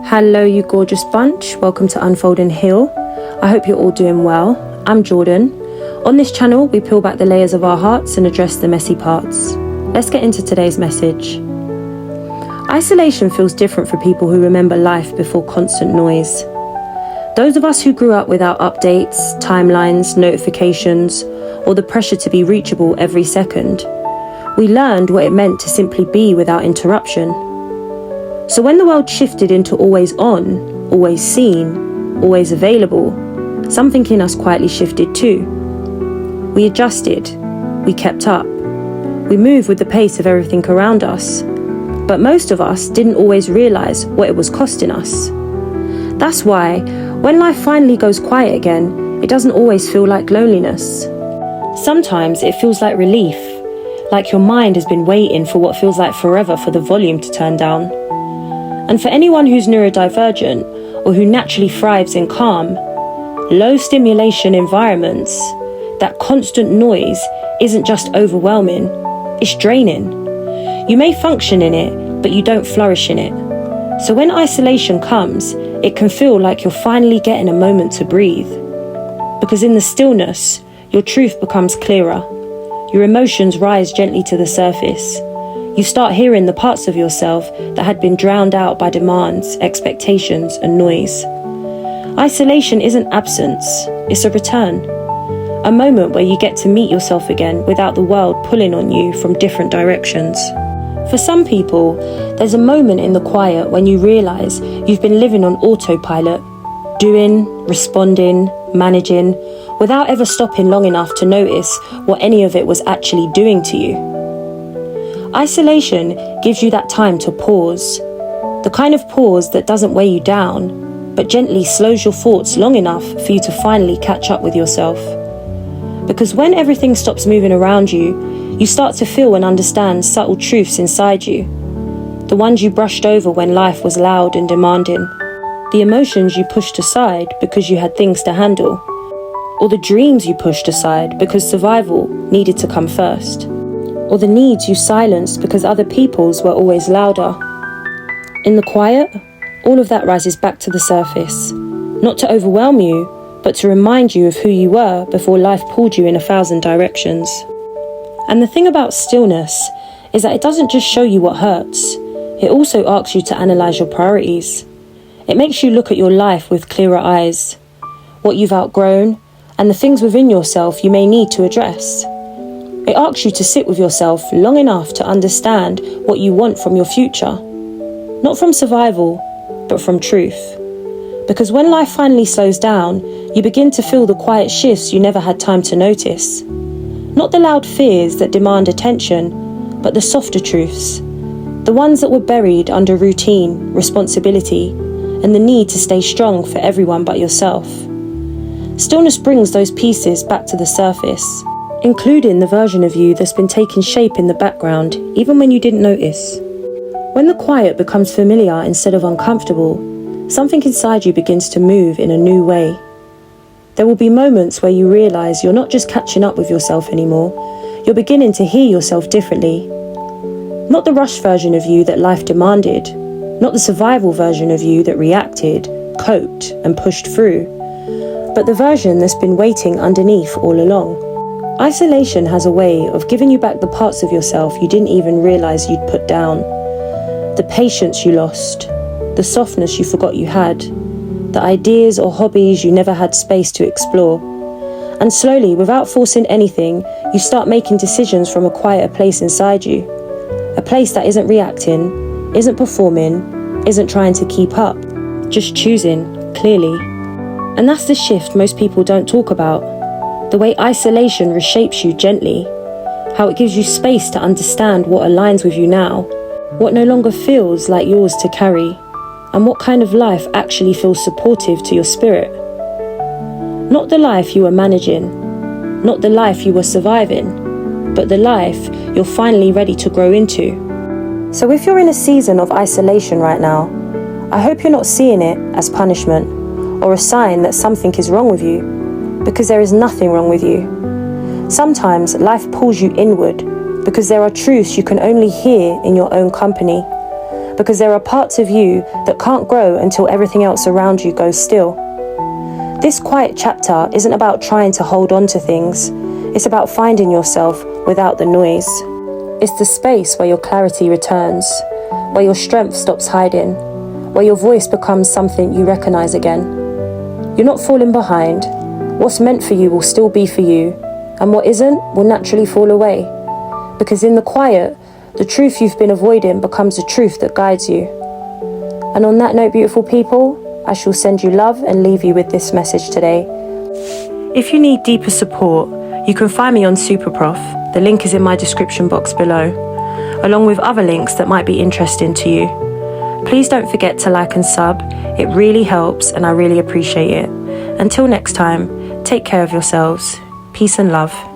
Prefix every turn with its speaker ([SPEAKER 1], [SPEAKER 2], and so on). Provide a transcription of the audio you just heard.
[SPEAKER 1] Hello, you gorgeous bunch. Welcome to Unfold and Heal. I hope you're all doing well. I'm Jordan. On this channel, we peel back the layers of our hearts and address the messy parts. Let's get into today's message. Isolation feels different for people who remember life before constant noise. Those of us who grew up without updates, timelines, notifications, or the pressure to be reachable every second, we learned what it meant to simply be without interruption. So when the world shifted into always on, always seen, always available, something in us quietly shifted too. We adjusted, we kept up, we moved with the pace of everything around us, but most of us didn't always realize what it was costing us. That's why, when life finally goes quiet again, it doesn't always feel like loneliness. Sometimes it feels like relief, like your mind has been waiting for what feels like forever for the volume to turn down. And for anyone who's neurodivergent or who naturally thrives in calm, low stimulation environments, that constant noise isn't just overwhelming, it's draining. You may function in it, but you don't flourish in it. So when isolation comes, it can feel like you're finally getting a moment to breathe. Because in the stillness, your truth becomes clearer. Your emotions rise gently to the surface. You start hearing the parts of yourself that had been drowned out by demands, expectations, and noise. Isolation isn't absence, it's a return. A moment where you get to meet yourself again without the world pulling on you from different directions. For some people, there's a moment in the quiet when you realize you've been living on autopilot, doing, responding, managing, without ever stopping long enough to notice what any of it was actually doing to you. Isolation gives you that time to pause, the kind of pause that doesn't weigh you down, but gently slows your thoughts long enough for you to finally catch up with yourself. Because when everything stops moving around you, you start to feel and understand subtle truths inside you, the ones you brushed over when life was loud and demanding, the emotions you pushed aside because you had things to handle, or the dreams you pushed aside because survival needed to come first, or the needs you silenced because other people's were always louder. In the quiet, all of that rises back to the surface, not to overwhelm you, but to remind you of who you were before life pulled you in 1,000 directions. And the thing about stillness is that it doesn't just show you what hurts, it also asks you to analyze your priorities. It makes you look at your life with clearer eyes, what you've outgrown, and the things within yourself you may need to address. It asks you to sit with yourself long enough to understand what you want from your future. Not from survival, but from truth. Because when life finally slows down, you begin to feel the quiet shifts you never had time to notice. Not the loud fears that demand attention, but the softer truths. The ones that were buried under routine, responsibility, and the need to stay strong for everyone but yourself. Stillness brings those pieces back to the surface, including the version of you that's been taking shape in the background, even when you didn't notice. When the quiet becomes familiar instead of uncomfortable, something inside you begins to move in a new way. There will be moments where you realize you're not just catching up with yourself anymore, you're beginning to hear yourself differently. Not the rushed version of you that life demanded, not the survival version of you that reacted, coped, and pushed through, but the version that's been waiting underneath all along. Isolation has a way of giving you back the parts of yourself you didn't even realize you'd put down. The patience you lost, the softness you forgot you had, the ideas or hobbies you never had space to explore. And slowly, without forcing anything, you start making decisions from a quieter place inside you. A place that isn't reacting, isn't performing, isn't trying to keep up, just choosing clearly. And that's the shift most people don't talk about. The way isolation reshapes you gently, how it gives you space to understand what aligns with you now, what no longer feels like yours to carry, and what kind of life actually feels supportive to your spirit. Not the life you were managing, not the life you were surviving, but the life you're finally ready to grow into. So if you're in a season of isolation right now, I hope you're not seeing it as punishment or a sign that something is wrong with you. Because there is nothing wrong with you. Sometimes life pulls you inward because there are truths you can only hear in your own company. because there are parts of you that can't grow until everything else around you goes still. This quiet chapter isn't about trying to hold on to things. It's about finding yourself without the noise. It's the space where your clarity returns, where your strength stops hiding, where your voice becomes something you recognize again. You're not falling behind. What's meant for you will still be for you, and what isn't will naturally fall away. Because in the quiet, the truth you've been avoiding becomes the truth that guides you. And on that note, beautiful people, I shall send you love and leave you with this message today. If you need deeper support, you can find me on Superprof. The link is in my description box below, along with other links that might be interesting to you. Please don't forget to like and sub. It really helps and I really appreciate it. Until next time, take care of yourselves. Peace and love.